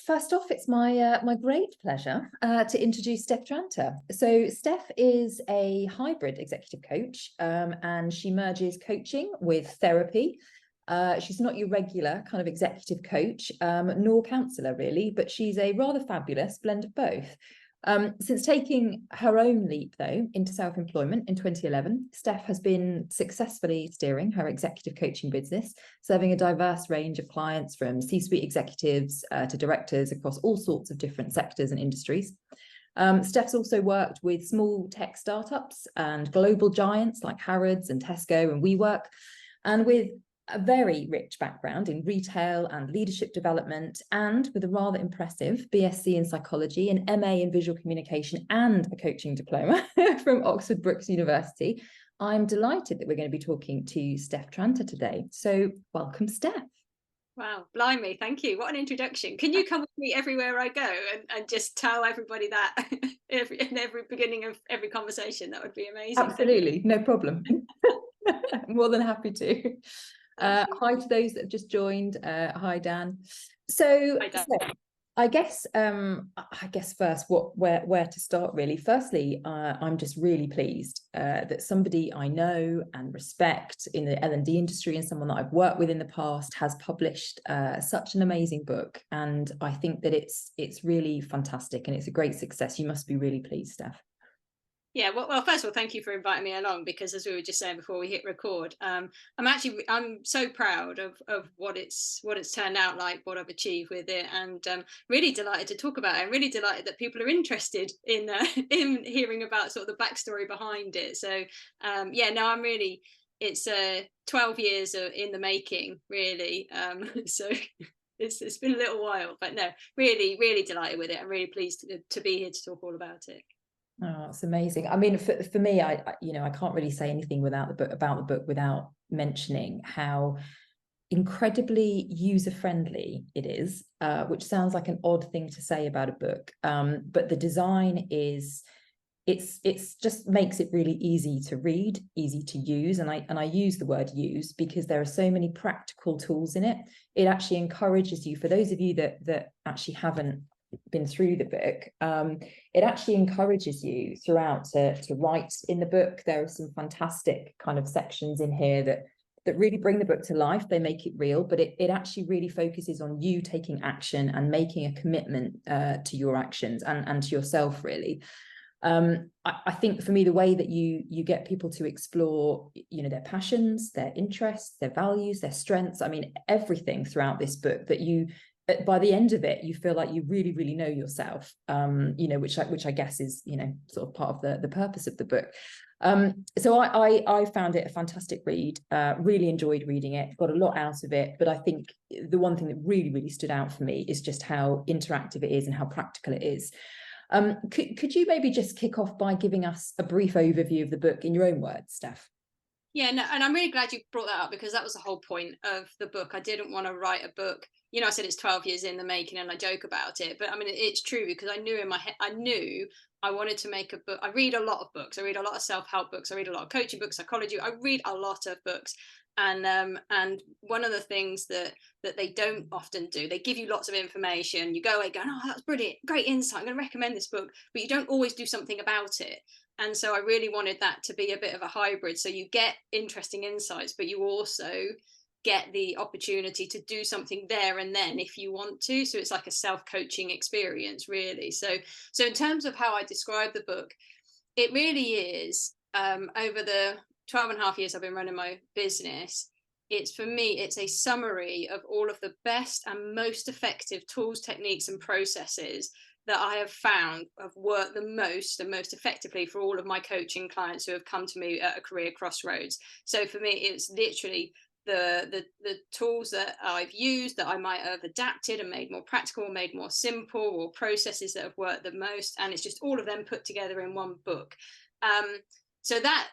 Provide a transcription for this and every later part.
first off, it's my great pleasure to introduce Steph Tranter. So Steph is a hybrid executive coach, and she merges coaching with therapy. She's not your regular kind of executive coach, nor counsellor really, but she's a rather fabulous blend of both. Since taking her own leap, though, into self-employment in 2011, Steph has been successfully steering her executive coaching business, serving a diverse range of clients from C-suite executives to directors across all sorts of different sectors and industries. Steph's also worked with small tech startups and global giants like Harrods and Tesco and WeWork, and with a very rich background in retail and leadership development, and with a rather impressive BSc in psychology, an MA in visual communication, and a coaching diploma from Oxford Brookes University. I'm delighted that we're going to be talking to Steph Tranter today. So welcome, Steph. Wow, blimey, thank you. What an introduction. Can you come with me everywhere I go and just tell everybody that in every beginning of every conversation? That would be amazing. Absolutely, no problem. More than happy to. Hi to those that have just joined. Hi, Dan. So, Hi, Dan. I guess first, where to start really. Firstly, I'm just really pleased that somebody I know and respect in the L&D industry, and someone that I've worked with in the past, has published such an amazing book, and I think that it's really fantastic and it's a great success. You must be really pleased, Steph. Yeah, well, first of all, thank you for inviting me along, because as we were just saying before we hit record, I'm so proud of what it's turned out like, what I've achieved with it, and really delighted to talk about it. I'm really delighted that people are interested in in hearing about sort of the backstory behind it. So yeah, no, I'm really, it's 12 years in the making, really. So it's been a little while, but no, really delighted with it. I'm really pleased to be here to talk all about it. Oh, it's amazing. I mean, for me, I can't really say anything about the book without mentioning how incredibly user-friendly it is, which sounds like an odd thing to say about a book, but the design is, it's just makes it really easy to read, easy to use, and I use the word use because there are so many practical tools in it. It actually encourages you, for those of you that actually haven't been through the book, it actually encourages you throughout to write in the book. There are some fantastic kind of sections in here that really bring the book to life. They make it real, but it actually really focuses on you taking action and making a commitment to your actions and to yourself, really. I think for me, the way that you get people to explore, their passions, their interests, their values, their strengths, I mean, everything throughout this book, that you, by the end of it, you feel like you really know yourself, which I guess is, sort of part of the purpose of the book. So I found it a fantastic read, really enjoyed reading it, got a lot out of it, but I think the one thing that really stood out for me is just how interactive it is and how practical it is. Could you maybe just kick off by giving us a brief overview of the book in your own words, Steph? Yeah, no, and I'm really glad you brought that up, because that was the whole point of the book. I didn't want to write a book. I said it's 12 years in the making and I joke about it, but I mean, it's true, because I knew in my head, I knew I wanted to make a book. I read a lot of books. I read a lot of self-help books. I read a lot of coaching books, psychology. I read a lot of books. And one of the things that they don't often do, they give you lots of information. You go away going, oh, that's brilliant, great insight, I'm going to recommend this book, but you don't always do something about it. And so I really wanted that to be a bit of a hybrid. So you get interesting insights, but you also get the opportunity to do something there and then if you want to. So it's like a self-coaching experience, really. So in terms of how I describe the book, it really is, over the 12 and a half years I've been running my business, for me, it's a summary of all of the best and most effective tools, techniques, and processes that I have found have worked the most and most effectively for all of my coaching clients who have come to me at a career crossroads. So for me, it's literally the tools that I've used that I might have adapted and made more practical, made more simple, or processes that have worked the most. And it's just all of them put together in one book. So that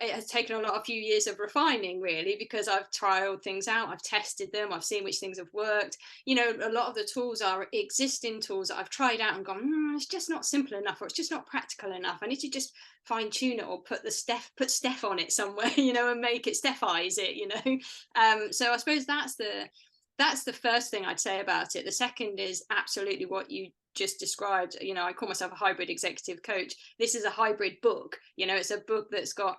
it has taken a few years of refining, really, because I've trialed things out, I've tested them, I've seen which things have worked. A lot of the tools are existing tools that I've tried out and gone, it's just not simple enough, or it's just not practical enough. I need to just fine tune it, or put Steph on it somewhere, and make it Stephize it, So I suppose that's that's the first thing I'd say about it. The second is absolutely what you just described. You know, I call myself a hybrid executive coach. This is a hybrid book. You know, it's a book that's got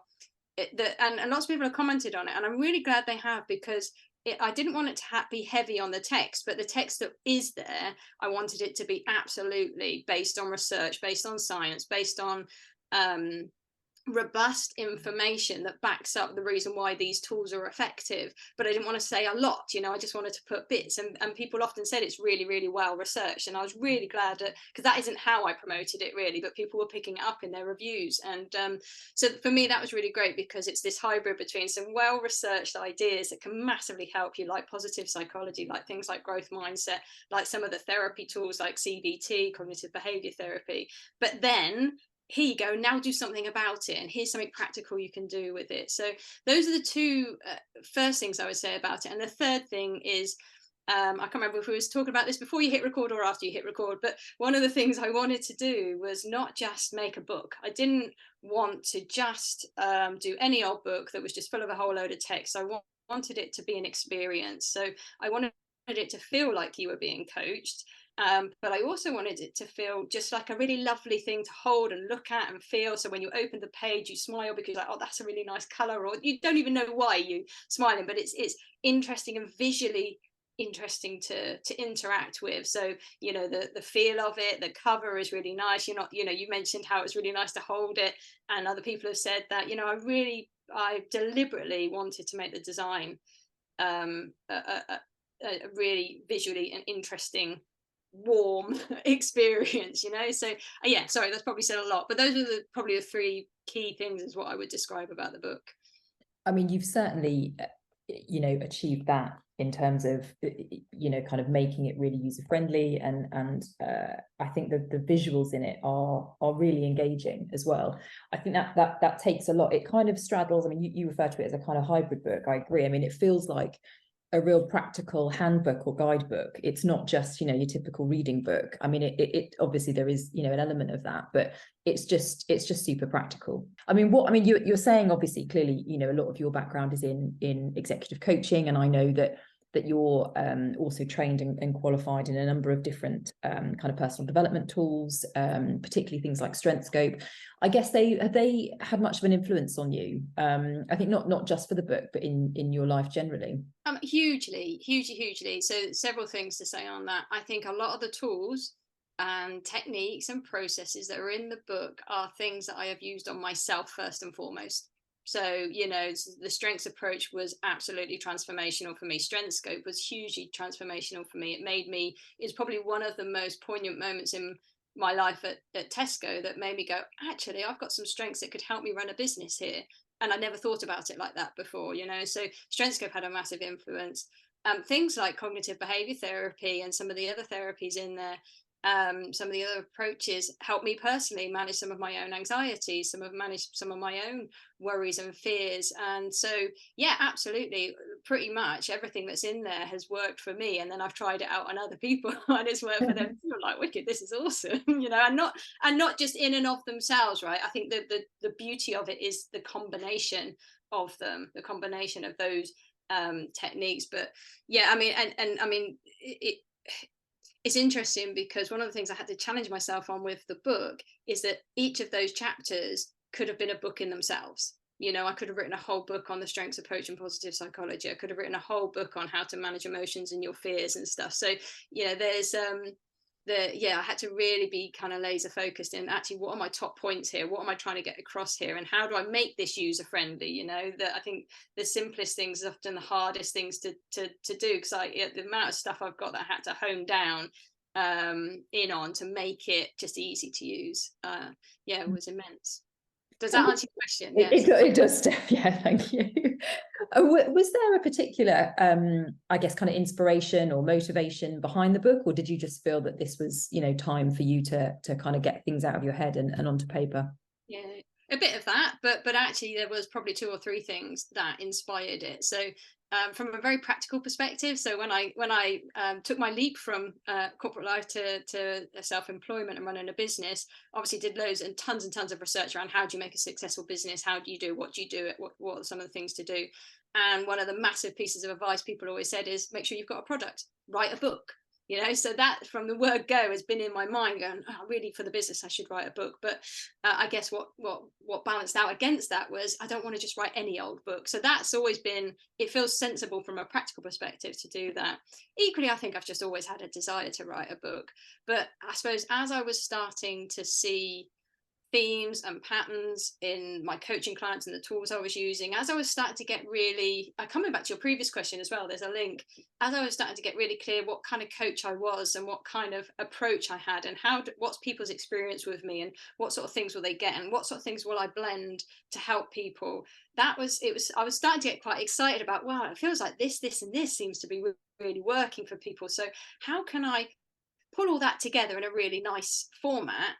and lots of people have commented on it, and I'm really glad they have, because I didn't want it to be heavy on the text, but the text that is there, I wanted it to be absolutely based on research, based on science, based on robust information that backs up the reason why these tools are effective. But I didn't want to say a lot, you know, I just wanted to put bits, and people often said it's really, really well researched, and I was really glad because that isn't how I promoted it really, but people were picking it up in their reviews. And so for me that was really great, because it's this hybrid between some well researched ideas that can massively help you, like positive psychology, like things like growth mindset, like some of the therapy tools like CBT, cognitive behavior therapy, but then here you go, now do something about it, and here's something practical you can do with it. So those are the two first things I would say about it. And the third thing is, I can't remember if we was talking about this before you hit record or after you hit record, but one of the things I wanted to do was not just make a book. I didn't want to just do any old book that was just full of a whole load of text. I wanted it to be an experience. So I wanted it to feel like you were being coached. But I also wanted it to feel just like a really lovely thing to hold and look at and feel. So when you open the page, you smile because you're like, oh, that's a really nice color, or you don't even know why you smiling, but it's interesting and visually interesting to interact with. So, you know, the feel of it, the cover is really nice. You're not, you know, you mentioned how it's really nice to hold it, and other people have said that, you know, I deliberately wanted to make the design a really visually and interesting, warm experience, you know. So yeah, sorry, that's probably said a lot, but those are probably the three key things is what I would describe about the book. I mean, you've certainly you know, achieved that in terms of, you know, kind of making it really user friendly, and I think that the visuals in it are really engaging as well. I think that takes a lot. It kind of straddles, I mean, you refer to it as a kind of hybrid book. I agree. I mean, it feels like a real practical handbook or guidebook. It's not just, you know, your typical reading book. I mean, it obviously there is, you know, an element of that, but it's just super practical. I mean, you're saying, obviously, clearly, you know, a lot of your background is in executive coaching, and I know that you're also trained and qualified in a number of different kind of personal development tools, particularly things like StrengthScope. I guess have they had much of an influence on you? I think not just for the book, but in your life generally. Hugely. So several things to say on that. I think a lot of the tools and techniques and processes that are in the book are things that I have used on myself first and foremost. So, you know, the strengths approach was absolutely transformational for me. StrengthScope was hugely transformational for me. It's probably one of the most poignant moments in my life at Tesco that made me go, actually, I've got some strengths that could help me run a business here. And I never thought about it like that before, you know. So StrengthScope had a massive influence. Things like cognitive behavior therapy and some of the other therapies in there, some of the other approaches helped me personally manage some of my own anxieties, manage some of my own worries and fears. And so, yeah, absolutely, pretty much everything that's in there has worked for me. And then I've tried it out on other people and it's worked for them too. I'm like, wicked, this is awesome, you know. And not just in and of themselves, right? I think the beauty of it is the combination of them, the combination of those techniques. But yeah, I mean, and I mean, it's interesting because one of the things I had to challenge myself on with the book is that each of those chapters could have been a book in themselves. You know, I could have written a whole book on the strengths approach and positive psychology. I could have written a whole book on how to manage emotions and your fears and stuff. So, you know, there's I had to really be kind of laser focused in actually what are my top points here, what am I trying to get across here, and how do I make this user friendly? You know, that I think the simplest things is often the hardest things to do, because the amount of stuff I've got that I had to hone down in on to make it just easy to use, it was immense. Does that answer your question? Yes. It does, Steph. Yeah, thank you. Was there a particular, I guess, kind of inspiration or motivation behind the book, or did you just feel that this was, you know, time for you to kind of get things out of your head and onto paper? Yeah, a bit of that, but actually there was probably two or three things that inspired it. So from a very practical perspective. So when I took my leap from corporate life to self-employment and running a business, obviously did loads and tons of research around how do you make a successful business, how do you do, what do you do, what are some of the things to do. And one of the massive pieces of advice people always said is make sure you've got a product, write a book. So that from the word go has been in my mind going, oh, really, for the business I should write a book. But I guess what balanced out against that was I don't want to just write any old book. So that's always been, it feels sensible from a practical perspective to do that. Equally, I think I've just always had a desire to write a book. But I suppose as I was starting to see themes and patterns in my coaching clients and the tools I was using, as I was starting to get really, coming back to your previous question as well, there's a link, as I was starting to get really clear what kind of coach I was and what kind of approach I had and what's people's experience with me and what sort of things will they get and what sort of things will I blend to help people, I was starting to get quite excited about, wow, it feels like this and this seems to be really working for people. So how can I pull all that together in a really nice format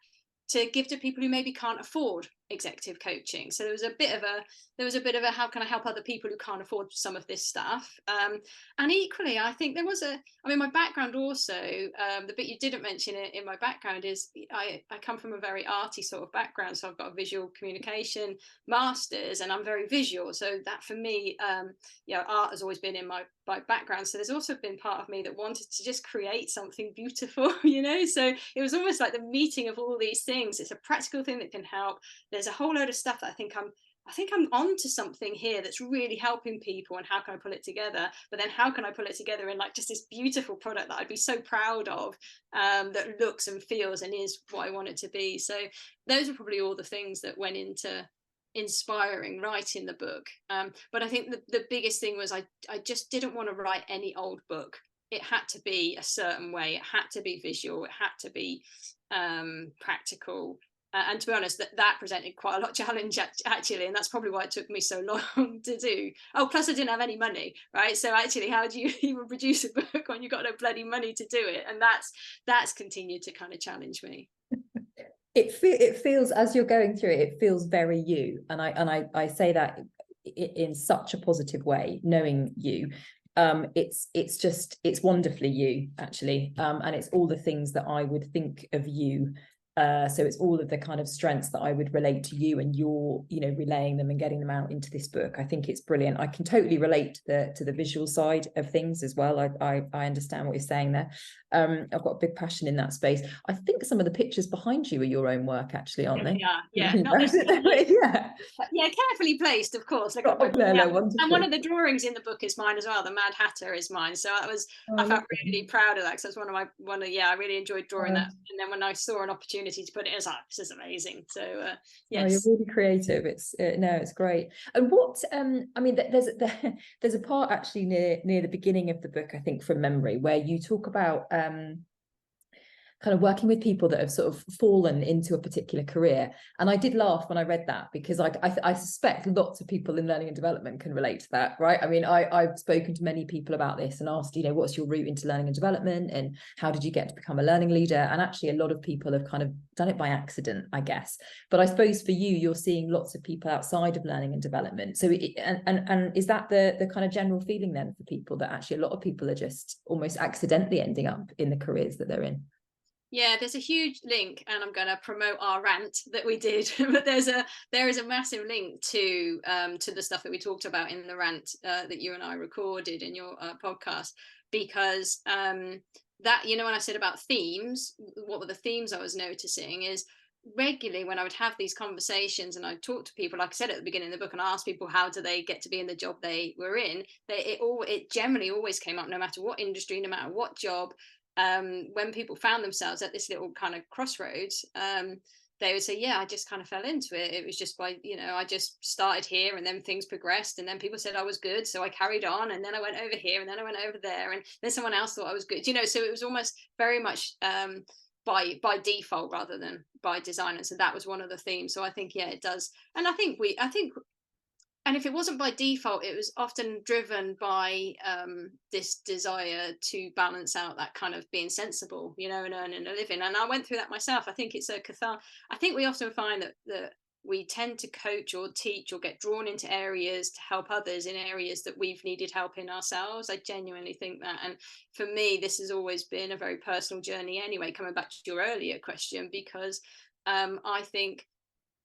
to give to people who maybe can't afford executive coaching? So there was a bit of a how can I help other people who can't afford some of this stuff, and equally I think there was my background also, the bit you didn't mention in my background is I come from a very arty sort of background, so I've got a visual communication masters and I'm very visual, so that for me art has always been in my background. So there's also been part of me that wanted to just create something beautiful, so it was almost like the meeting of all these things. It's a practical thing that can help. There's a whole load of stuff that I think I'm onto something here that's really helping people, and how can I pull it together? But then how can I pull it together in like just this beautiful product that I'd be so proud of, that looks and feels and is what I want it to be. So those are probably all the things that went into inspiring writing the book. But I think the biggest thing was I just didn't want to write any old book. It had to be a certain way. It had to be visual. It had to be practical. And to be honest, that presented quite a lot of challenge actually, and that's probably why it took me so long to do. Oh, plus I didn't have any money, right? So actually, how do you even produce a book when you've got no bloody money to do it? And that's continued to kind of challenge me. It feels, as you're going through it, it feels very you, and I say that in such a positive way, knowing you. It's wonderfully you, actually, and it's all the things that I would think of you. So it's all of the kind of strengths that I would relate to you, and you're, relaying them and getting them out into this book. I think it's brilliant. I can totally relate to the visual side of things as well. I understand what you're saying there. I've got a big passion in that space. I think some of the pictures behind you are your own work, actually, aren't they? Yeah, not yeah. Yeah, carefully placed, of course. Like, Oh, and one of the drawings in the book is mine as well. The Mad Hatter is mine. So I felt really proud of that. So it's I really enjoyed drawing that. And then when I saw an opportunity to put it, I was like, this is amazing. So yes. You're really creative. It's great. And what there's a part actually near the beginning of the book, I think, from memory, where you talk about kind of working with people that have sort of fallen into a particular career. And I did laugh when I read that, because I suspect lots of people in learning and development can relate to that, right? I mean, I've spoken to many people about this and asked, what's your route into learning and development, and how did you get to become a learning leader? And actually, a lot of people have kind of done it by accident, I guess. But I suppose for you, you're seeing lots of people outside of learning and development. So, and is that the kind of general feeling then for people, that actually a lot of people are just almost accidentally ending up in the careers that they're in? Yeah, there's a huge link, and I'm going to promote our rant that we did. But there is a massive link to the stuff that we talked about in the rant that you and I recorded in your podcast, because that, when I said about themes, what were the themes I was noticing is regularly when I would have these conversations and I'd talk to people, like I said at the beginning of the book, and I asked people how do they get to be in the job they were in, it generally always came up, no matter what industry, no matter what job. When people found themselves at this little kind of crossroads, they would say, yeah, I just kind of fell into it. It was just by, I just started here, and then things progressed, and then people said I was good, so I carried on, and then I went over here, and then I went over there, and then someone else thought I was good, so it was almost very much by default rather than by design. And so that was one of the themes. So I think, yeah, it does. And I think and if it wasn't by default, it was often driven by this desire to balance out that kind of being sensible, and earning a living. And I went through that myself. I think it's a I think we often find that we tend to coach or teach or get drawn into areas to help others in areas that we've needed help in ourselves. I genuinely think that. And for me, this has always been a very personal journey anyway, coming back to your earlier question, because I think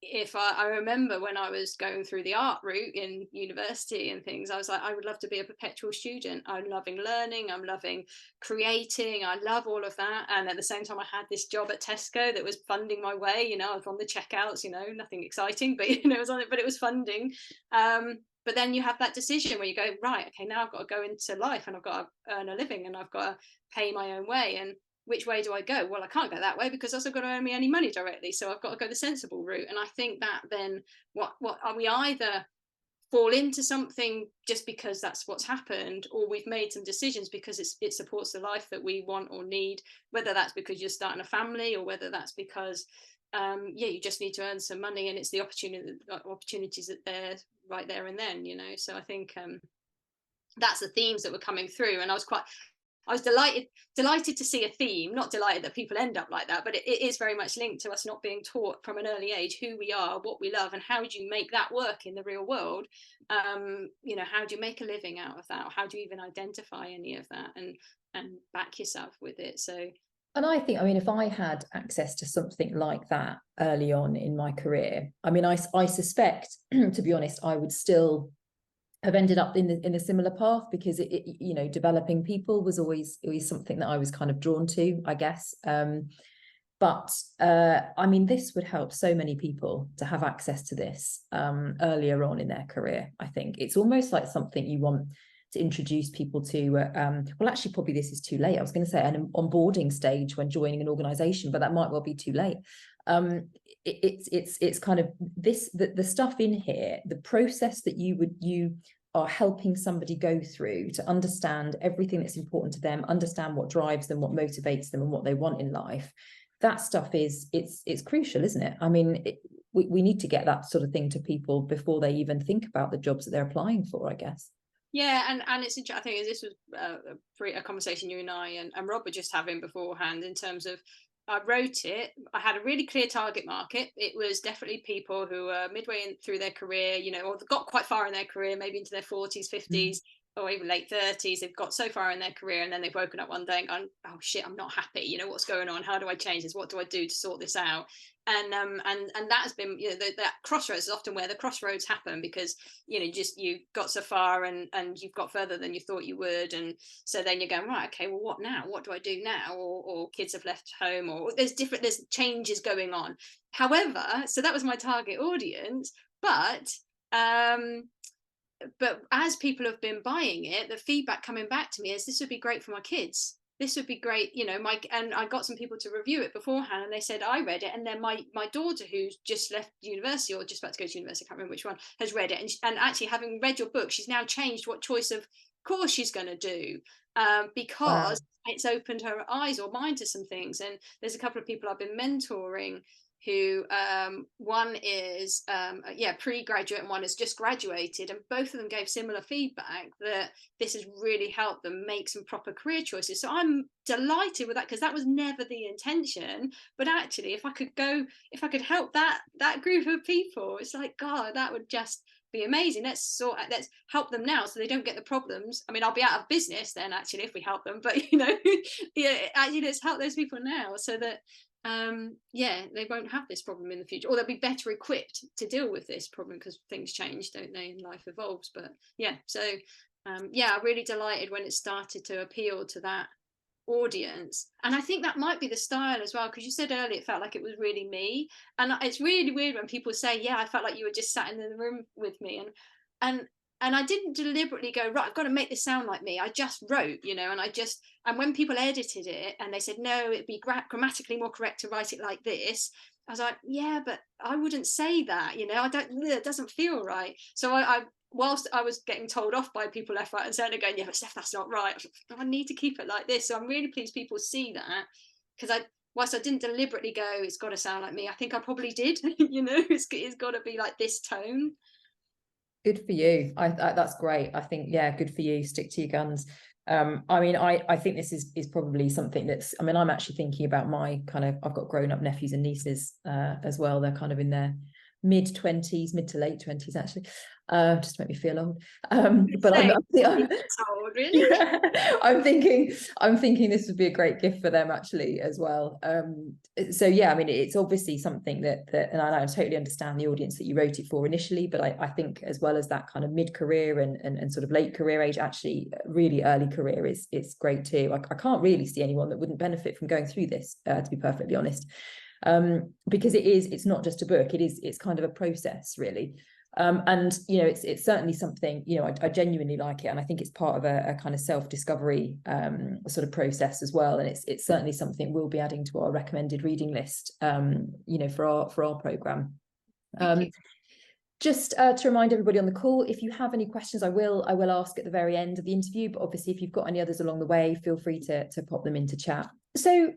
if I remember when I was going through the art route in university and things, I was like, I would love to be a perpetual student. I'm loving learning, I'm loving creating, I love all of that. And at the same time, I had this job at Tesco that was funding my way. You know, I was on the checkouts, you know, nothing exciting, but you know, it was on it, but it was funding. But then you have that decision where you go, right, okay, now I've got to go into life and I've got to earn a living and I've got to pay my own way. And which way do I go? Well, I can't go that way because that's not going to earn me any money directly. So I've got to go the sensible route. And I think that then what are we either fall into something just because that's what's happened, or we've made some decisions because it supports the life that we want or need, whether that's because you're starting a family or whether that's because you just need to earn some money and it's the opportunities that they're right there and then, you know. So I think that's the themes that were coming through, and I was delighted to see a theme, not delighted that people end up like that, but it is very much linked to us not being taught from an early age who we are, what we love, and how do you make that work in the real world. You know, how do you make a living out of that, or how do you even identify any of that and back yourself with it? So, and I think, I mean, if I had access to something like that early on in my career, I mean, I suspect, to be honest, I would still have ended up in a similar path, because it you know, developing people was always something that I was kind of drawn to, I guess. But I mean, this would help so many people to have access to this earlier on in their career. I think it's almost like something you want to introduce people to. Well, actually, probably this is too late. I was going to say an onboarding stage when joining an organization, but that might well be too late. It's kind of this, the stuff in here, the process that you are helping somebody go through to understand everything that's important to them, understand what drives them, what motivates them, and what they want in life. That stuff is it's crucial, isn't it? I mean, we need to get that sort of thing to people before they even think about the jobs that they're applying for, I guess. Yeah, and it's interesting. I think this was a conversation you and I and Rob were just having beforehand, in terms of, I wrote it. I had a really clear target market. It was definitely people who were midway through their career, you know, or got quite far in their career, maybe into their 40s, 50s, or even late 30s. They've got so far in their career, and then they've woken up one day and gone, oh shit, I'm not happy. You know, what's going on? How do I change this? What do I do to sort this out? And that has been, you know, that crossroads is often where the crossroads happen, because you know, just you got so far and you've got further than you thought you would, and so then you're going, right, okay, well, what now? What do I do now? Or kids have left home, or there's changes going on. However, so that was my target audience, but as people have been buying it, the feedback coming back to me is, this would be great for my kids. This would be great, you know, and I got some people to review it beforehand, and they said, I read it, and then my daughter, who's just left university or just about to go to university, I can't remember which one, has read it, and actually, having read your book, she's now changed what choice of course she's going to do, because it's opened her eyes or mind to some things. And there's a couple of people I've been mentoring who one is pre-graduate and one has just graduated, and both of them gave similar feedback that this has really helped them make some proper career choices. So I'm delighted with that, because that was never the intention, but actually, if I could help that group of people, it's like, God, that would just be amazing. Let's help them now so they don't get the problems. I mean, I'll be out of business then, actually, if we help them, but you know, yeah, actually, let's help those people now so that they won't have this problem in the future, or they'll be better equipped to deal with this problem, because things change, don't they, and life evolves. But yeah, so I'm really delighted when it started to appeal to that audience. And I think that might be the style as well, because you said earlier it felt like it was really me, and it's really weird when people say, yeah, I felt like you were just sat in the room with me, and I didn't deliberately go, right, I've got to make this sound like me. I just wrote, you know, and when people edited it and they said, no, it'd be grammatically more correct to write it like this, I was like, yeah, but I wouldn't say that, you know, it doesn't feel right. So I whilst I was getting told off by people left, right and centre going, yeah, but Steph, that's not right, I need to keep it like this. So I'm really pleased people see that, because whilst I didn't deliberately go, it's got to sound like me, I think I probably did. You know, it's got to be like this tone. Good for you. That's great. I think, yeah, good for you. Stick to your guns. I mean, I think this is probably something that's, I mean, I'm actually thinking about my kind of, I've got grown up nephews and nieces as well. They're kind of in their mid-20s, mid to late 20s actually, just to make me feel old. But old, really? Yeah, I'm thinking this would be a great gift for them actually as well. So yeah, I mean, it's obviously something that and I totally understand the audience that you wrote it for initially, but I think as well as that kind of mid-career and sort of late career age, actually really early career is great too. I can't really see anyone that wouldn't benefit from going through this, to be perfectly honest. Because it's not just a book, it's kind of a process really. And it's certainly something, I genuinely like it, and I think it's part of a kind of self-discovery sort of process as well, and it's certainly something we'll be adding to our recommended reading list, for our program. Just to remind everybody on the call, if you have any questions, I will ask at the very end of the interview, but obviously if you've got any others along the way, feel free to pop them into chat. So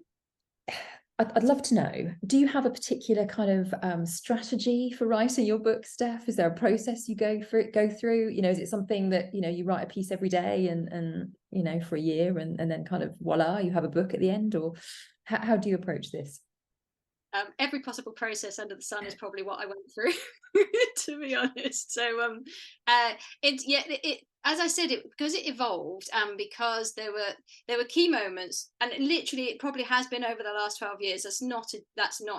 I'd love to know, do you have a particular kind of strategy for writing your book, Steph? Is there a process you go through? Is it something that, you write a piece every day and for a year and then kind of voila, you have a book at the end? Or how do you approach this? Every possible process under the sun is probably what I went through, to be honest. So it as I said, because it evolved, and because there were key moments, and literally it probably has been over the last 12 years. That's not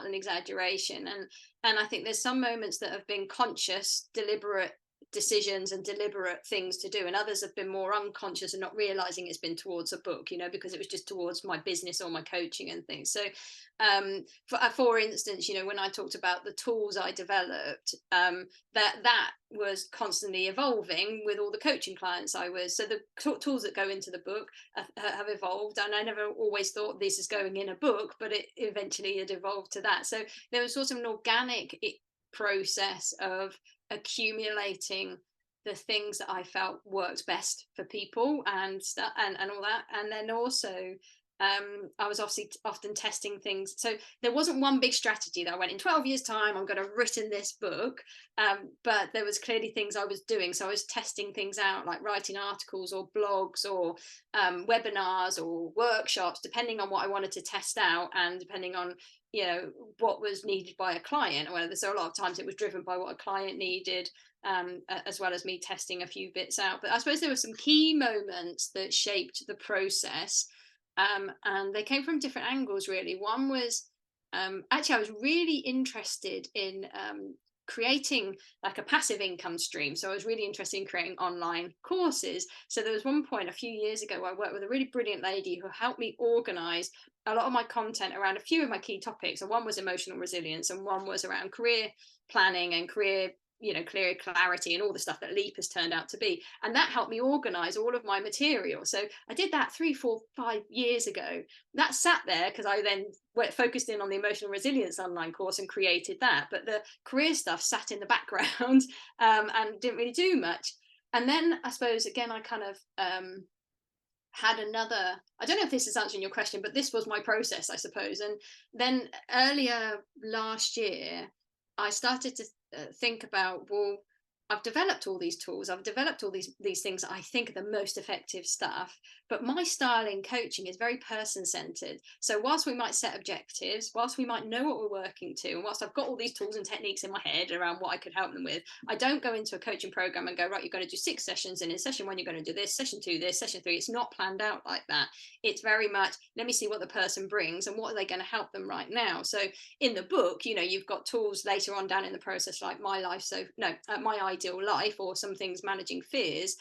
an exaggeration, and I think there's some moments that have been conscious, deliberate decisions and deliberate things to do, and others have been more unconscious and not realizing it's been towards a book, because it was just towards my business or my coaching and things. So for instance, when I talked about the tools I developed, that was constantly evolving with all the coaching clients I was. So the tools that go into the book have evolved, and I never always thought this is going in a book, but it eventually had evolved to that. So there was sort of an organic process of accumulating the things that I felt worked best for people and stuff and all that. And then also I was often testing things. So there wasn't one big strategy that I went, in 12 years time I'm going to have written this book, but there was clearly things I was doing. So I was testing things out, like writing articles or blogs or webinars or workshops, depending on what I wanted to test out and depending on what was needed by a client. So a lot of times it was driven by what a client needed, as well as me testing a few bits out. But I suppose there were some key moments that shaped the process, and they came from different angles really. One was actually I was really interested in creating like a passive income stream. So I was really interested in creating online courses. So there was one point a few years ago where I worked with a really brilliant lady who helped me organize a lot of my content around a few of my key topics. And one was emotional resilience, and one was around career planning and career clear clarity and all the stuff that Leap has turned out to be. And that helped me organize all of my material. So I did that 3, 4, 5 years ago. That sat there because I then focused in on the emotional resilience online course and created that. But the career stuff sat in the background and didn't really do much. And then I suppose, again, I kind of had another, I don't know if this is answering your question, but this was my process, I suppose. And then earlier last year, I started to think about, well, I've developed all these tools, I've developed all these things that I think are the most effective stuff, but my style in coaching is very person-centered. So whilst we might set objectives, whilst we might know what we're working to, and whilst I've got all these tools and techniques in my head around what I could help them with, I don't go into a coaching program and go, right, you're going to do 6 sessions, and in session 1 you're going to do this, session 2 this, session 3. It's not planned out like that. It's very much, let me see what the person brings and what are they going to help them right now. So in the book, you've got tools later on down in the process, like my ideal life, or some things managing fears.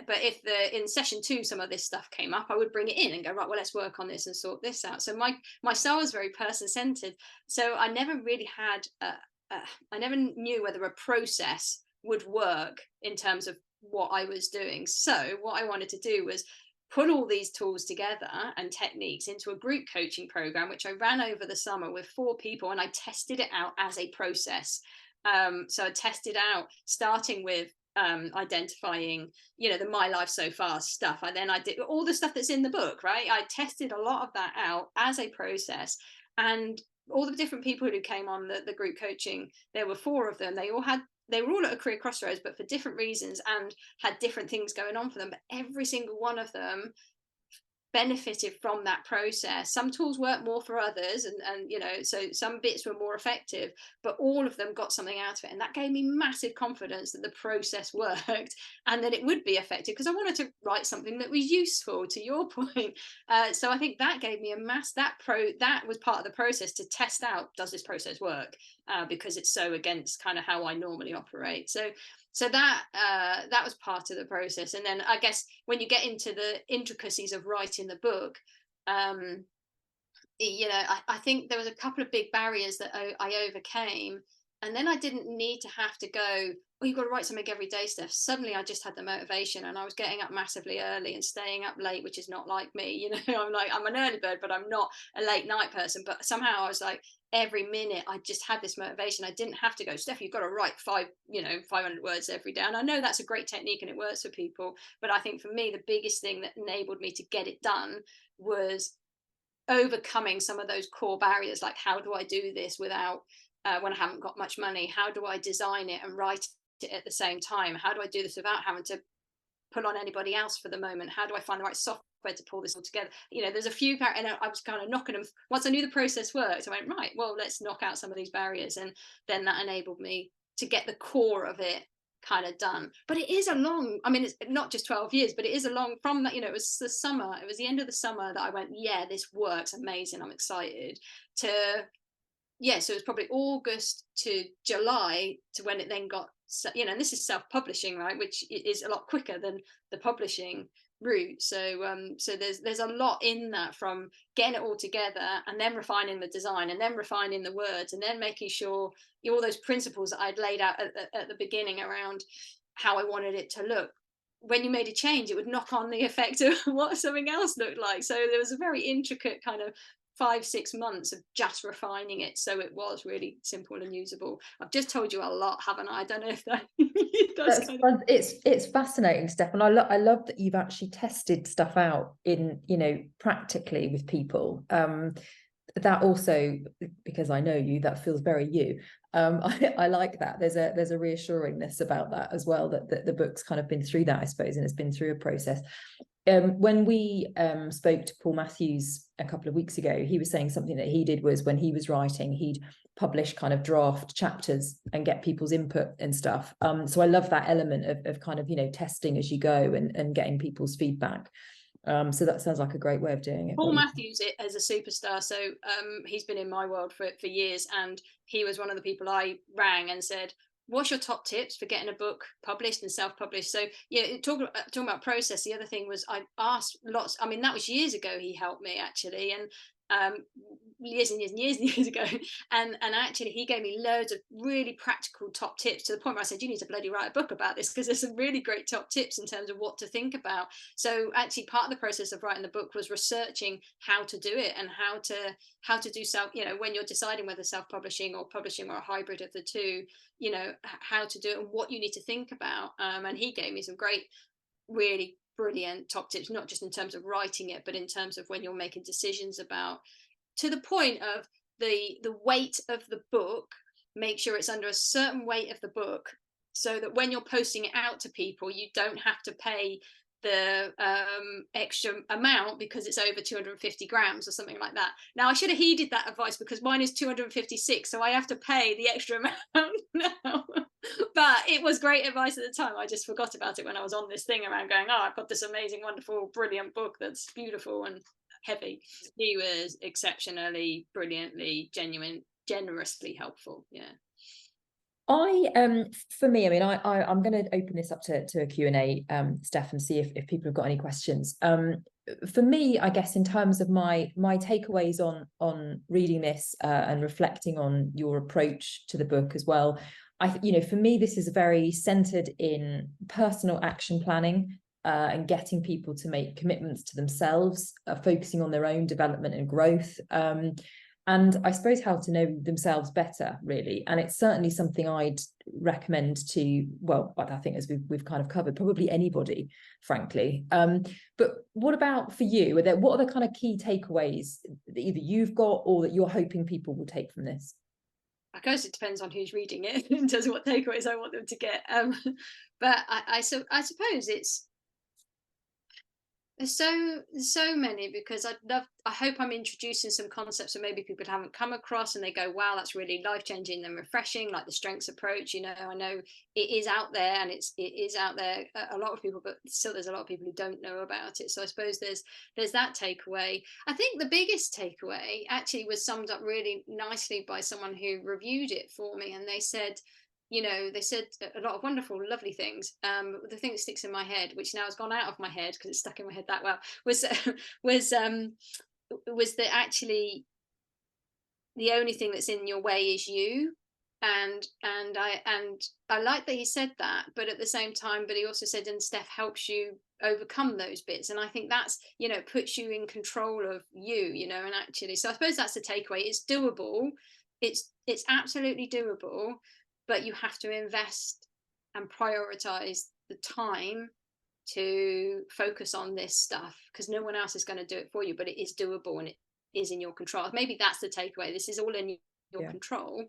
But if in session 2 some of this stuff came up, I would bring it in and go, right, well, let's work on this and sort this out. So my style is very person-centered. So I never really had I never knew whether a process would work in terms of what I was doing. So what I wanted to do was put all these tools together and techniques into a group coaching program, which I ran over the summer with 4 people, and I tested it out as a process. So I tested out starting with identifying, the My Life So Far stuff. I did all the stuff that's in the book, right? I tested a lot of that out as a process, and all the different people who came on the group coaching, there were 4 of them. They were all at a career crossroads, but for different reasons, and had different things going on for them. But every single one of them benefited from that process. Some tools work more for others, and you know, so some bits were more effective, but all of them got something out of it, and that gave me massive confidence that the process worked and that it would be effective, because I wanted to write something that was useful, to your point. So I think that gave me that was part of the process to test out, does this process work, because it's so against kind of how I normally operate. So that was part of the process. And then I guess when you get into the intricacies of writing the book, you know, I think there was a couple of big barriers that I overcame, and then I didn't need to have to go, oh, you've got to write something every day, Steph. Suddenly I just had the motivation, and I was getting up massively early and staying up late, which is not like me. You know, I'm an early bird, but I'm not a late night person. But somehow I was like, every minute I just had this motivation. I didn't have to go, Steph, you've got to write 500 words every day. And I know that's a great technique and it works for people, but I think for me the biggest thing that enabled me to get it done was overcoming some of those core barriers, like how do I do this without when I haven't got much money? How do I design it and write it at the same time? How do I do this without having to put on anybody else for the moment? How do I find the right software to pull this all together? You know, there's a few, and I was kind of knocking them. Once I knew the process worked, I went, right, well, let's knock out some of these barriers. And then that enabled me to get the core of it kind of done. But it is a long, I mean, it's not just 12 years, but it is a long, from that, you know, it was the summer, it was the end of the summer that I went, yeah, this works, amazing, I'm excited, to, yeah, so it was probably August to July to when it then got, you know, and this is self-publishing, right, which is a lot quicker than the publishing route. So there's a lot in that, from getting it all together and then refining the design and then refining the words and then making sure all those principles that I'd laid out at the beginning around how I wanted it to look, when you made a change it would knock on the effect of what something else looked like. So there was a very intricate kind of 5-6 months of just refining it so it was really simple and usable. I've just told you a lot, haven't I? I don't know if that does That's fun. It's fascinating, Steph, and I love that you've actually tested stuff out in, you know, practically with people. That also, because I know you, that feels very you. I like that. There's a reassuringness about that as well, that the book's kind of been through that, I suppose, and it's been through a process. When we spoke to Paul Matthews a couple of weeks ago, he was saying something that he did was, when he was writing, he'd publish kind of draft chapters and get people's input and stuff. So I love that element of kind of, you know, testing as you go and getting people's feedback. So that sounds like a great way of doing it. Paul Matthews as a superstar. So he's been in my world for years, and he was one of the people I rang and said, what's your top tips for getting a book published and self-published? So yeah, talking about process, the other thing was I asked lots, I mean, that was years ago he helped me actually, and years and years and years and years ago, and actually he gave me loads of really practical top tips, to the point where I said, you need to bloody write a book about this, because there's some really great top tips in terms of what to think about. So actually part of the process of writing the book was researching how to do it, and how to do self, you know, when you're deciding whether self-publishing or publishing or a hybrid of the two, you know, how to do it and what you need to think about. And he gave me some great, really brilliant top tips, not just in terms of writing it, but in terms of when you're making decisions about, to the point of the weight of the book, make sure it's under a certain weight of the book, so that when you're posting it out to people, you don't have to pay the extra amount because it's over 250 grams or something like that. Now I should have heeded that advice, because mine is 256, so I have to pay the extra amount now. But it was great advice at the time. I just forgot about it when I was on this thing around going, oh, I've got this amazing, wonderful, brilliant book that's beautiful and heavy. He was exceptionally, brilliantly, generously helpful. Yeah. For me, I mean, I'm going to open this up to a Q&A, Steph, and see if people have got any questions. For me, I guess in terms of my takeaways on reading this and reflecting on your approach to the book as well, you know, for me, this is very centered in personal action planning and getting people to make commitments to themselves, focusing on their own development and growth. And I suppose how to know themselves better, really. And it's certainly something I'd recommend to, well, I think as we've kind of covered, probably anybody, frankly. But what about for you? What are the kind of key takeaways that either you've got or that you're hoping people will take from this? I guess it depends on who's reading it in terms of what takeaways I want them to get. But I suppose it's, There's so many, because I hope I'm introducing some concepts that maybe people haven't come across, and they go, wow, that's really life-changing and refreshing, like the strengths approach. I know it is out there, and it is out there, a lot of people, but still there's a lot of people who don't know about it. So I suppose there's that takeaway. I think the biggest takeaway actually was summed up really nicely by someone who reviewed it for me, and they said a lot of wonderful, lovely things. But the thing that sticks in my head, which now has gone out of my head because it's stuck in my head that well, was was that actually the only thing that's in your way is you. And I like that he said that, but at the same time, but he also said, and Steph helps you overcome those bits. And I think that's, puts you in control of and actually, so I suppose that's the takeaway. It's doable. It's absolutely doable, but you have to invest and prioritize the time to focus on this stuff, because no one else is going to do it for you, but it is doable and it is in your control. Maybe that's the takeaway. This is all in your control.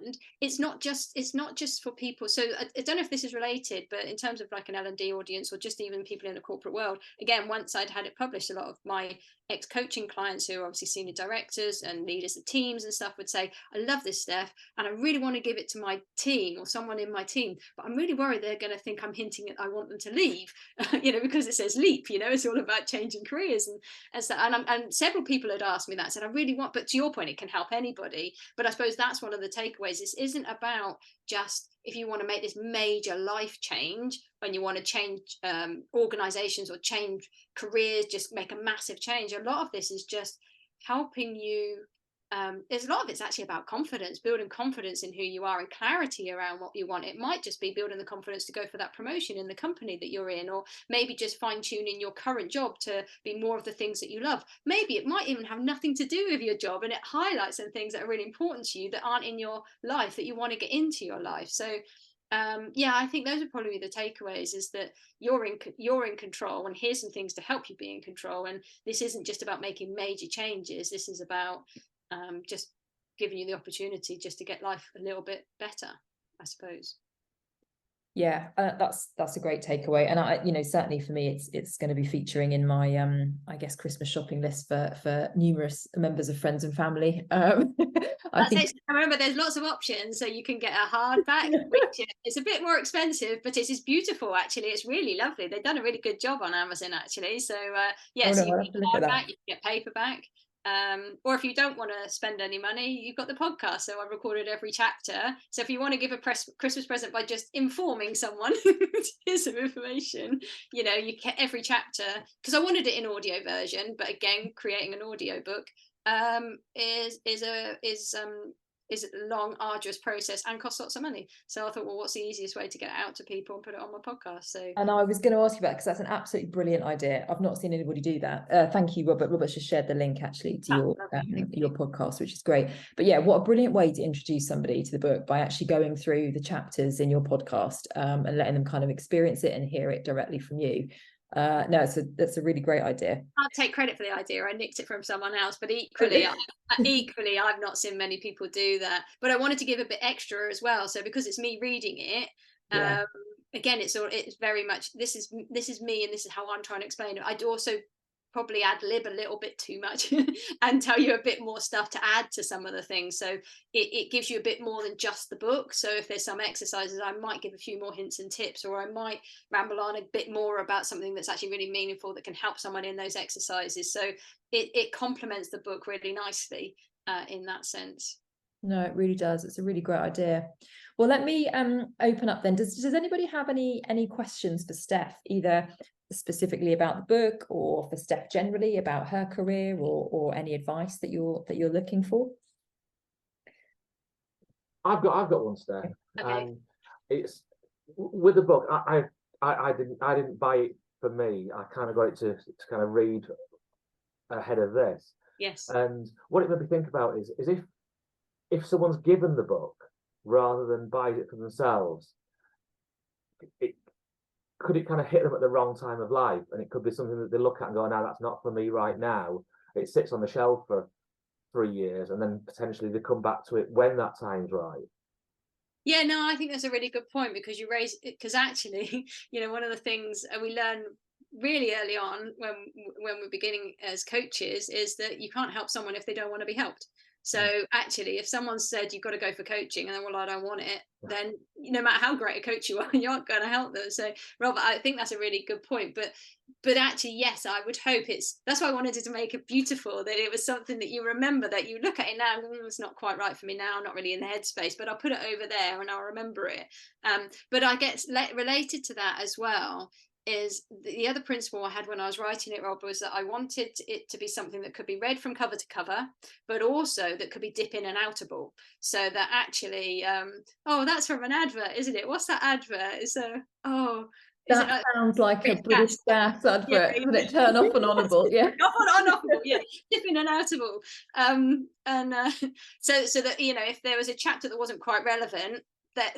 And it's not just for people. So I don't know if this is related, but in terms of like an L&D audience, or just even people in the corporate world, again, once I'd had it published, a lot of my ex-coaching clients, who are obviously senior directors and leaders of teams and stuff, would say, I love this, Steph, and I really want to give it to my team or someone in my team, but I'm really worried they're going to think I'm hinting at I want them to leave, because it says leap, it's all about changing careers and so, and several people had asked me that, said, I really want, but to your point, it can help anybody. But I suppose that's one of the takeaways. This isn't about just, if you want to make this major life change, when you want to change organizations or change careers, just make a massive change. A lot of this is just helping you. There's a lot of it's actually about confidence, building confidence in who you are and clarity around what you want. It might just be building the confidence to go for that promotion in the company that you're in, or maybe just fine tuning your current job to be more of the things that you love. Maybe it might even have nothing to do with your job, and it highlights some things that are really important to you that aren't in your life that you want to get into your life. So I think those would probably be the takeaways, is that you're in control, and here's some things to help you be in control. And this isn't just about making major changes. This is about just giving you the opportunity just to get life a little bit better, I suppose. Yeah, that's a great takeaway, and I, certainly for me, it's going to be featuring in my I guess Christmas shopping list for numerous members of friends and family. I think remember, there's lots of options, so you can get a hardback, which it's a bit more expensive, but it is beautiful. Actually, it's really lovely. They've done a really good job on Amazon, actually. So so you can get hardback, you can get paperback. Or if you don't want to spend any money, you've got the podcast. So I've recorded every chapter. So if you want to give a Christmas present by just informing someone, here's some information, you get every chapter, because I wanted it in audio version, but again, creating an audio book is a long, arduous process and costs lots of money. So I thought, well, what's the easiest way to get it out to people and put it on my podcast? So, and I was going to ask you about, because that's an absolutely brilliant idea. I've not seen anybody do that. Thank you, Robert. Robert's just shared the link actually to your podcast, which is great. But yeah, what a brilliant way to introduce somebody to the book, by actually going through the chapters in your podcast and letting them kind of experience it and hear it directly from you. No, that's a really great idea. I'll take credit for the idea. I nicked it from someone else, but equally, I've not seen many people do that. But I wanted to give a bit extra as well. So because it's me reading it, again, it's very much, this is me, and this is how I'm trying to explain it. I'd also probably ad lib a little bit too much and tell you a bit more stuff to add to some of the things. So it gives you a bit more than just the book. So if there's some exercises, I might give a few more hints and tips, or I might ramble on a bit more about something that's actually really meaningful that can help someone in those exercises. So it complements the book really nicely in that sense. No, it really does. It's a really great idea. Well, let me open up then. Does anybody have any questions for Steph, either specifically about the book, or for Steph generally about her career, or any advice that you're looking for? I've got one, Steph. Okay. It's with the book. I didn't buy it for me. I kind of got it to kind of read ahead of this. Yes. And what it made me think about is if someone's given the book rather than buys it for themselves, could it kind of hit them at the wrong time of life? And it could be something that they look at and go, no, that's not for me right now. It sits on the shelf for 3 years, and then potentially they come back to it when that time's right. Yeah, no, I think that's a really good point, because you raise it, because actually, one of the things we learn really early on when we're beginning as coaches is that you can't help someone if they don't want to be helped. So actually, if someone said you've got to go for coaching and then, well, I don't want it, then no matter how great a coach you are, you aren't going to help them. So Robert, I think that's a really good point. But actually, yes, I would hope that's why I wanted to make it beautiful, that it was something that you remember, that you look at it now, it's not quite right for me now, I'm not really in the headspace, but I'll put it over there and I'll remember it. But I guess related to that as well is the other principle I had when I was writing it, Rob, was that I wanted it to be something that could be read from cover to cover, but also that could be dip in and outable. So that actually, oh, that's from an advert, isn't it? What's that advert? That sounds like a British gas advert. Doesn't it? Turn off and onable, yeah. On offable, yeah. Dip in and outable. So that, you know, if there was a chapter that wasn't quite relevant,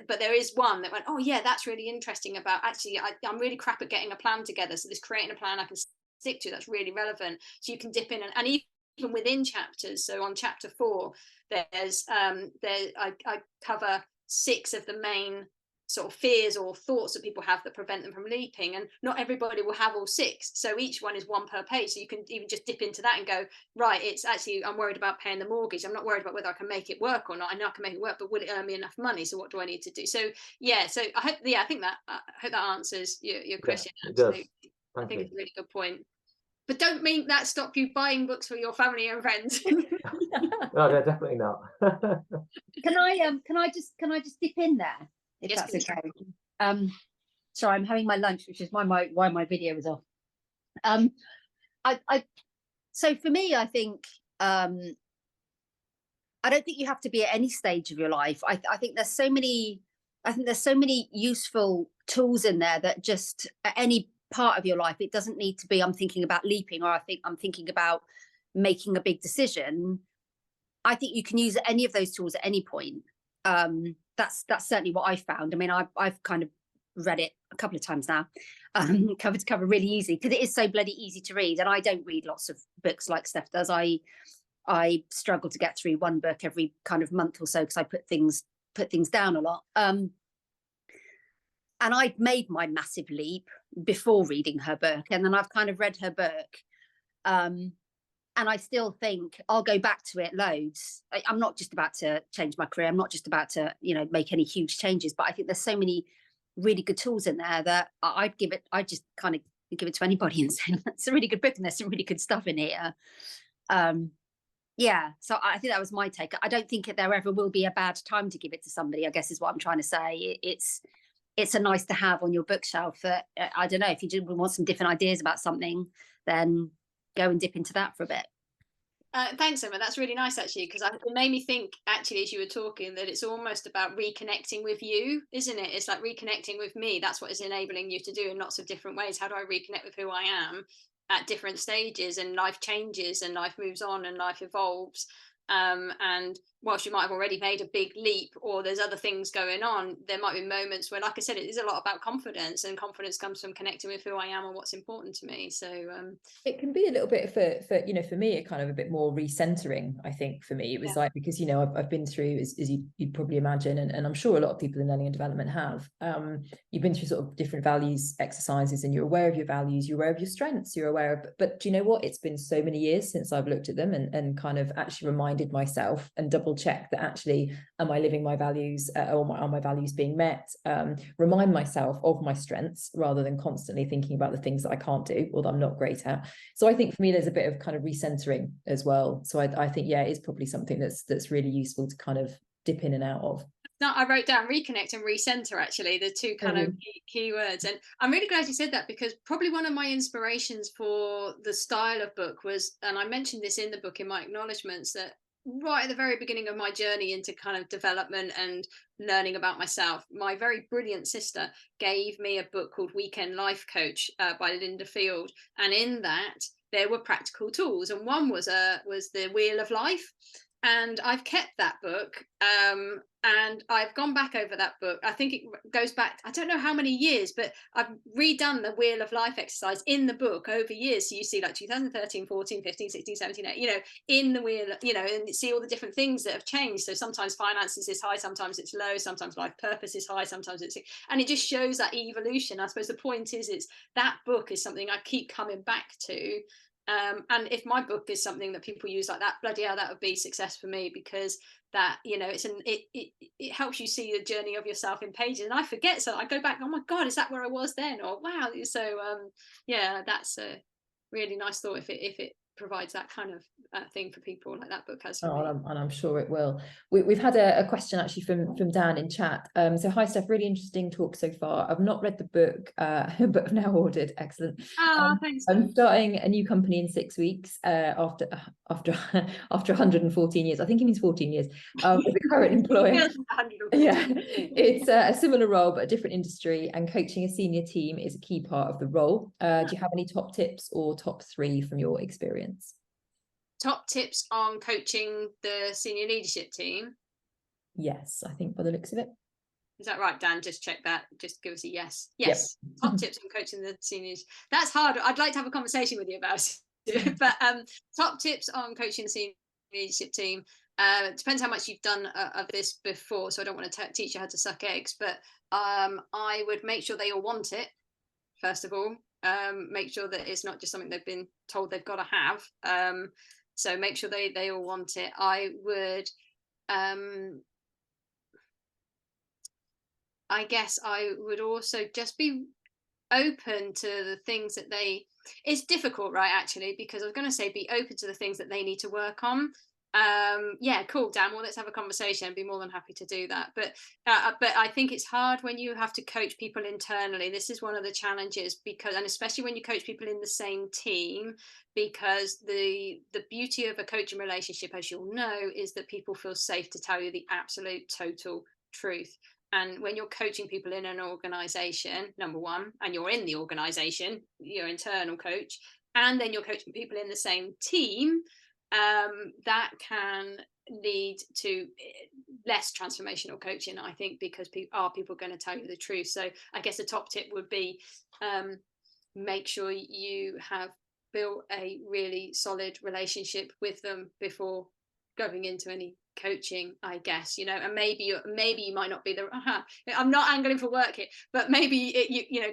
but there is one that went, oh yeah, that's really interesting about, actually I'm really crap at getting a plan together, so this creating a plan I can stick to, that's really relevant. So you can dip in and even within chapters. So on chapter 4 there's I cover 6 of the main sort of fears or thoughts that people have that prevent them from leaping, and not everybody will have all 6, so each one is 1 per page, so you can even just dip into that and go, right, it's actually, I'm worried about paying the mortgage, I'm not worried about whether I can make it work or not, I know I can make it work, but will it earn me enough money, so what do I need to do? So yeah, so I hope that answers your question. Absolutely. I think it's a really good point. But don't make that stop you buying books for your family and friends. No, definitely not. Can I just dip in there, if Yes, that's please. okay? Sorry, I'm having my lunch, which is why my video is off. So for me, I think I don't think you have to be at any stage of your life. I think there's so many useful tools in there that just at any part of your life, it doesn't need to be I'm thinking about leaping, or I think I'm thinking about making a big decision. I think you can use any of those tools at any point. That's certainly what I found. I mean, I've kind of read it a couple of times now, cover to cover, really easy, because it is so bloody easy to read. And I don't read lots of books like Steph does. I struggle to get through one book every kind of month or so, because I put things down a lot. And I'd made my massive leap before reading her book, and then I've kind of read her book, and I still think I'll go back to it loads. I'm not just about to change my career, I'm not just about to, you know, make any huge changes, but I think there's so many really good tools in there that I'd just kind of give it to anybody and say, it's a really good book and there's some really good stuff in here. Yeah, so I think that was my take. I don't think there ever will be a bad time to give it to somebody, I guess is what I'm trying to say. It's a nice to have on your bookshelf that, I don't know, if you do want some different ideas about something, then go and dip into that for a bit. Thanks, Emma. That's really nice, actually, because it made me think, actually, as you were talking, that it's almost about reconnecting with you, isn't it? It's like reconnecting with me. That's what it's enabling you to do in lots of different ways. How do I reconnect with who I am at different stages? And life changes and life moves on and life evolves. And whilst you might have already made a big leap, or there's other things going on, there might be moments where, like I said, it is a lot about confidence, and confidence comes from connecting with who I am and what's important to me. So it can be a little bit for you know, for me, a kind of a bit more recentering. I think for me it was like, because, you know, I've been through, as you'd probably imagine, and I'm sure a lot of people in learning and development have, you've been through sort of different values exercises, and you're aware of your values, you're aware of your strengths, you're aware of, but do you know what, it's been so many years since I've looked at them and kind of actually reminded myself and double check that actually, am I living my values, or are my values being met? Remind myself of my strengths rather than constantly thinking about the things that I can't do or that I'm not great at. So I think for me, there's a bit of kind of recentering as well. So I think, yeah, it's probably something that's really useful to kind of dip in and out of. No, I wrote down reconnect and recenter, actually, the two kind of key words. And I'm really glad you said that, because probably one of my inspirations for the style of book was, and I mentioned this in the book in my acknowledgements, that right at the very beginning of my journey into kind of development and learning about myself, my very brilliant sister gave me a book called Weekend Life Coach by Linda Field. And in that, there were practical tools. And one was the Wheel of Life. and I've kept that book, and I've gone back over that book. I think it goes back, I don't know how many years, but I've redone the Wheel of Life exercise in the book over years. So you see like 2013, 14, 15, 16, 17, 18, in the wheel, and see all the different things that have changed. So sometimes finances is high, sometimes it's low, sometimes life purpose is high, sometimes it's, and it just shows that evolution. I suppose the point is, it's that book is something I keep coming back to. And if my book is something that people use like that, bloody hell, that would be success for me, because that, it helps you see the journey of yourself in pages. And I forget, so I go back, oh my God, is that where I was then? Or wow. So that's a really nice thought if it provides that kind of thing for people, like that book has for me. And I'm sure it will. We've had a question actually from Dan in chat. So hi Steph, really interesting talk so far. I've not read the book, but I've now ordered. Excellent. Thanks. I'm starting a new company in 6 weeks after 114 years. I think he means 14 years. With the current employer. Yeah, it's a similar role but a different industry, and coaching a senior team is a key part of the role. Do you have any top tips or top 3 from your experience? Top tips on coaching the senior leadership team? Yes, I think by the looks of it. Is that right, Dan? Just check that. Just give us a yes. Yes. Yep. Top tips on coaching the seniors. That's hard. I'd like to have a conversation with you about it. But top tips on coaching the senior leadership team. Depends how much you've done of this before. So I don't want to teach you how to suck eggs. But I would make sure they all want it, first of all. Make sure that it's not just something they've been told they've got to have. So make sure they all want it. I would, I guess I would also just be open to the things that it's difficult, right, actually, because I was going to say be open to the things that they need to work on. Yeah, cool, Dan, well, let's have a conversation. I'd be more than happy to do that. But I think it's hard when you have to coach people internally. This is one of the challenges, and especially when you coach people in the same team, because the beauty of a coaching relationship, as you'll know, is that people feel safe to tell you the absolute total truth. And when you're coaching people in an organization, number one, and you're in the organization, your internal coach, and then you're coaching people in the same team, that can lead to less transformational coaching, I think, because people going to tell you the truth. So I guess a top tip would be make sure you have built a really solid relationship with them before going into any coaching, I guess, and maybe you might not be I'm not angling for work here, but maybe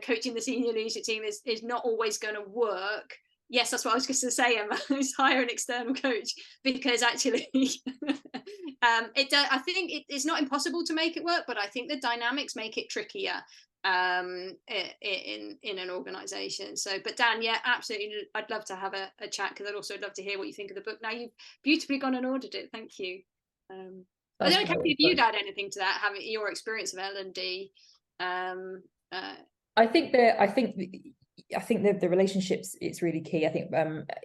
coaching the senior leadership team is not always going to work. Yes, that's what I was just going to say, Emma, is hire an external coach, because actually I think it's not impossible to make it work, but I think the dynamics make it trickier in an organization. So, but Dan, yeah, absolutely, I'd love to have a chat, because I'd also love to hear what you think of the book. Now you've beautifully gone and ordered it. Thank you. I don't know, Cathy, if you'd add anything to that, having your experience of L&D. I think the relationships, it's really key. I think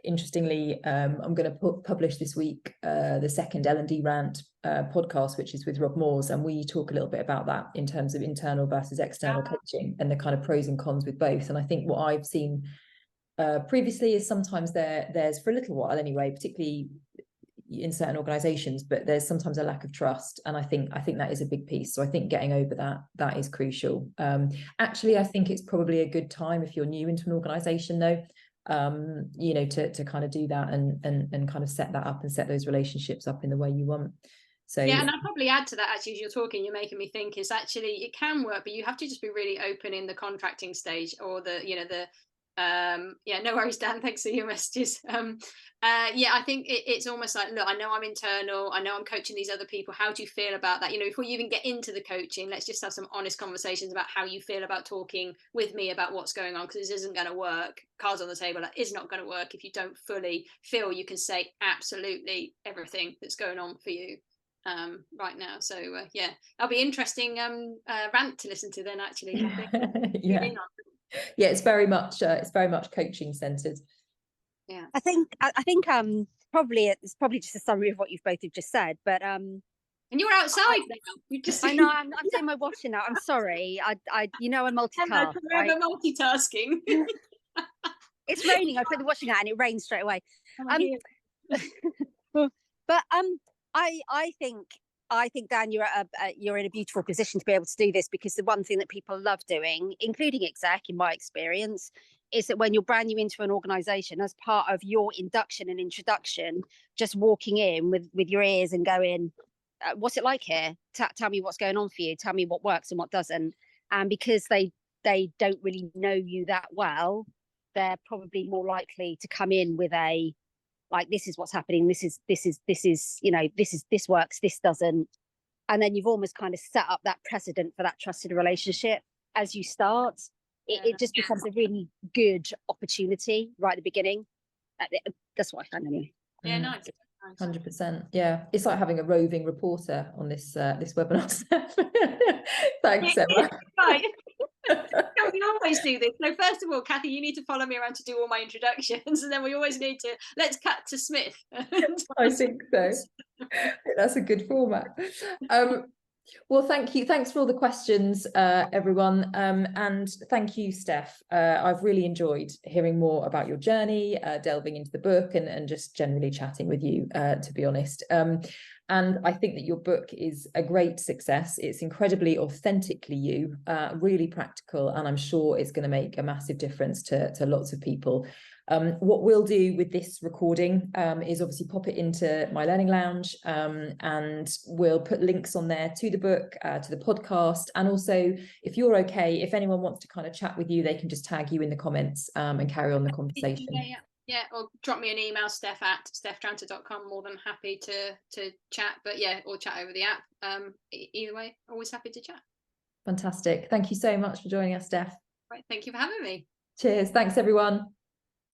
interestingly, I'm going to publish this week the second L&D Rant podcast, which is with Rob Moores, and we talk a little bit about that in terms of internal versus external coaching and the kind of pros and cons with both. And I think what I've seen previously is sometimes there's for a little while anyway, particularly in certain organizations, but there's sometimes a lack of trust, and I think that is a big piece. So I think getting over that is crucial. Actually, I think it's probably a good time, if you're new into an organization, though, to kind of do that and kind of set that up and set those relationships up in the way you want. So yeah, and I'd probably add to that, actually, as you're talking, you're making me think, is actually it can work, but you have to just be really open in the contracting stage, or no worries, Dan, thanks for your messages. I think it's almost like, look, I know I'm internal, I know I'm coaching these other people, how do you feel about that? Before you even get into the coaching, let's just have some honest conversations about how you feel about talking with me about what's going on, because this isn't going to work. Cards on the table, that is not going to work if you don't fully feel you can say absolutely everything that's going on for you right now. So that'll be interesting rant to listen to then, actually. Yeah, it's very much coaching centered. Yeah, I think probably it's probably just a summary of what you've both have just said, but and you're outside now. I know I'm doing my washing now. I'm sorry, I I'm multitask. Right? Multitasking. It's raining. I put the washing out and it rains straight away. But I think, Dan, you're in a beautiful position to be able to do this, because the one thing that people love doing, including exec, in my experience, is that when you're brand new into an organization, as part of your induction and introduction, just walking in with your ears and going, what's it like here? Tell me what's going on for you. Tell me what works and what doesn't. And because they don't really know you that well, they're probably more likely to come in with a, like, this is what's happening, this is this works, this doesn't. And then you've almost kind of set up that precedent for that trusted relationship as you start. It just becomes a really good opportunity right at the beginning. That's what I found anyway. Yeah, nice. 100%. Yeah, it's like having a roving reporter on this webinar. Thanks, Emma. Right. We always do this. So first of all, Cathy, you need to follow me around to do all my introductions, and then we always need to, let's cut to Smith. I think so. That's a good format. Well, thank you. Thanks for all the questions, everyone. And thank you, Steph. I've really enjoyed hearing more about your journey, delving into the book, and just generally chatting with you, to be honest. And I think that your book is a great success. It's incredibly authentically you, really practical, and I'm sure it's going to make a massive difference to lots of people. What we'll do with this recording is obviously pop it into my Learning Lounge, and we'll put links on there to the book, to the podcast, and also, if you're okay, if anyone wants to kind of chat with you, they can just tag you in the comments and carry on the conversation. Yeah, or drop me an email, steph@steftranter.com. More than happy to chat, but yeah, or chat over the app. Either way, always happy to chat. Fantastic. Thank you so much for joining us, Steph. Right, thank you for having me. Cheers. Thanks, everyone.